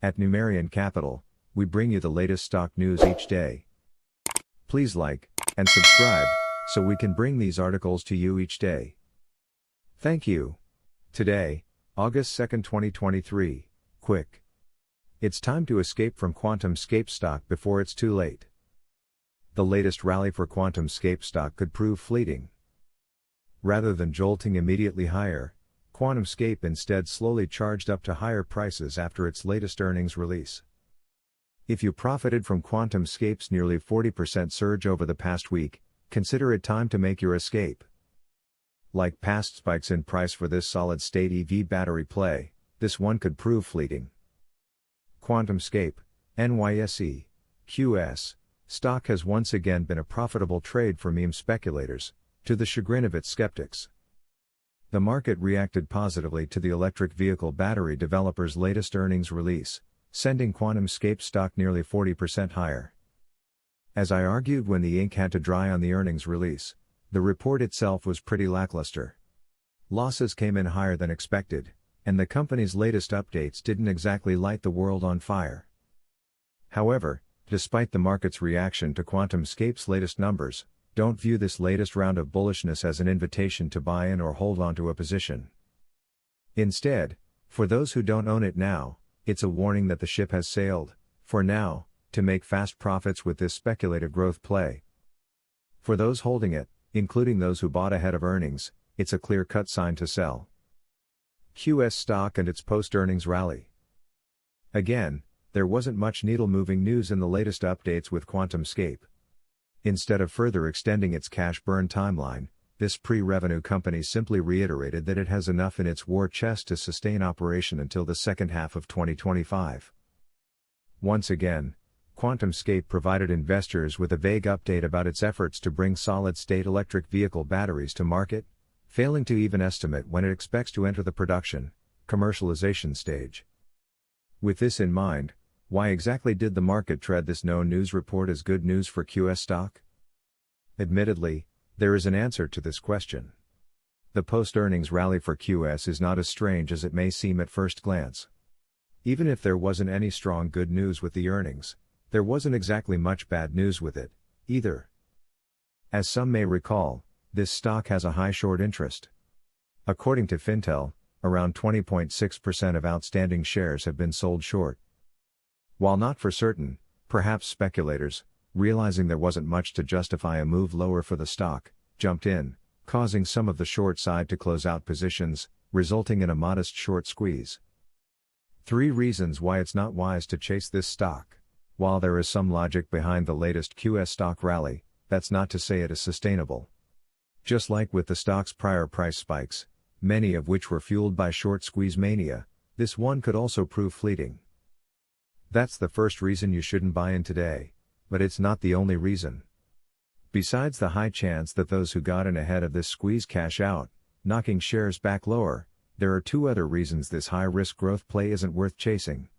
At Numerian Capital, we bring you the latest stock news each day. Please like and subscribe so we can bring these articles to you each day. Thank you. Today, August 2, 2023, quick. It's time to escape from QuantumScape stock before it's too late. The latest rally for QuantumScape stock could prove fleeting. Rather than jolting immediately higher, QuantumScape instead slowly charged up to higher prices after its latest earnings release. If you profited from QuantumScape's nearly 40% surge over the past week, consider it time to make your escape. Like past spikes in price for this solid-state EV battery play, this one could prove fleeting. QuantumScape, NYSE, QS, stock has once again been a profitable trade for meme speculators, to the chagrin of its skeptics. The market reacted positively to the electric vehicle battery developer's latest earnings release, sending QuantumScape stock nearly 40% higher. As I argued when the ink had to dry on the earnings release, the report itself was pretty lackluster. Losses came in higher than expected, and the company's latest updates didn't exactly light the world on fire. However, despite the market's reaction to QuantumScape's latest numbers, don't view this latest round of bullishness as an invitation to buy in or hold onto a position. Instead, for those who don't own it now, it's a warning that the ship has sailed, for now, to make fast profits with this speculative growth play. For those holding it, including those who bought ahead of earnings, it's a clear-cut sign to sell. QS stock and its post-earnings rally. Again, there wasn't much needle-moving news in the latest updates with QuantumScape. Instead of further extending its cash burn timeline, this pre-revenue company simply reiterated that it has enough in its war chest to sustain operation until the second half of 2025. Once again, QuantumScape provided investors with a vague update about its efforts to bring solid-state electric vehicle batteries to market, failing to even estimate when it expects to enter the production, commercialization stage. With this in mind, why exactly did the market tread this no news report as good news for QS stock? Admittedly, there is an answer to this question. The post-earnings rally for QS is not as strange as it may seem at first glance. Even if there wasn't any strong good news with the earnings, there wasn't exactly much bad news with it, either. As some may recall, this stock has a high short interest. According to Fintel, around 20.6% of outstanding shares have been sold short. While not for certain, perhaps speculators, realizing there wasn't much to justify a move lower for the stock, jumped in, causing some of the short side to close out positions, resulting in a modest short squeeze. 3 reasons why it's not wise to chase this stock. While there is some logic behind the latest QS stock rally, that's not to say it is sustainable. Just like with the stock's prior price spikes, many of which were fueled by short squeeze mania, this one could also prove fleeting. That's the first reason you shouldn't buy in today, but it's not the only reason. Besides the high chance that those who got in ahead of this squeeze cash out, knocking shares back lower, there are 2 other reasons this high-risk growth play isn't worth chasing.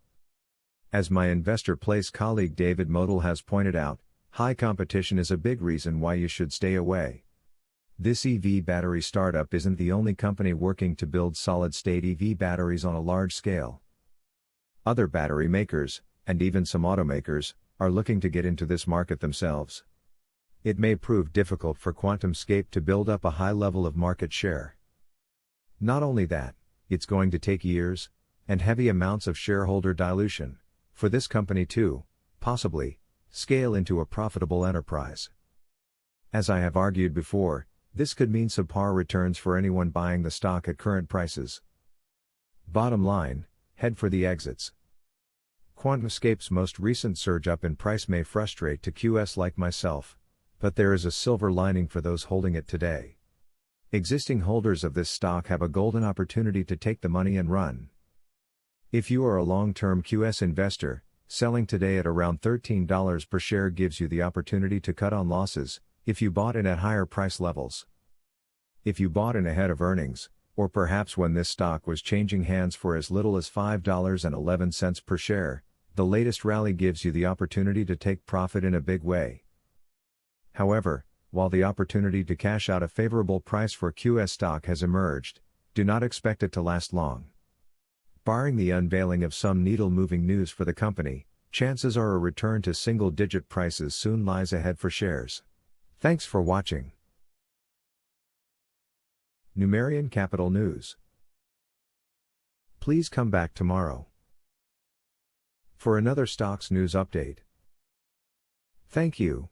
As my Investor Place colleague David Modell has pointed out, high competition is a big reason why you should stay away. This EV battery startup isn't the only company working to build solid-state EV batteries on a large scale. Other battery makers, and even some automakers, are looking to get into this market themselves. It may prove difficult for QuantumScape to build up a high level of market share. Not only that, it's going to take years, and heavy amounts of shareholder dilution, for this company to, possibly, scale into a profitable enterprise. As I have argued before, this could mean subpar returns for anyone buying the stock at current prices. Bottom line, head for the exits. QuantumScape's most recent surge up in price may frustrate to QS like myself, but there is a silver lining for those holding it today. Existing holders of this stock have a golden opportunity to take the money and run. If you are a long-term QS investor, selling today at around $13 per share gives you the opportunity to cut on losses, if you bought in at higher price levels. If you bought in ahead of earnings, or perhaps when this stock was changing hands for as little as $5.11 per share, the latest rally gives you the opportunity to take profit in a big way. However, while the opportunity to cash out a favorable price for QS stock has emerged, do not expect it to last long. Barring the unveiling of some needle-moving news for the company, chances are a return to single-digit prices soon lies ahead for shares. Thanks for watching. Numerian Capital News. Please come back tomorrow for another stocks news update. Thank you.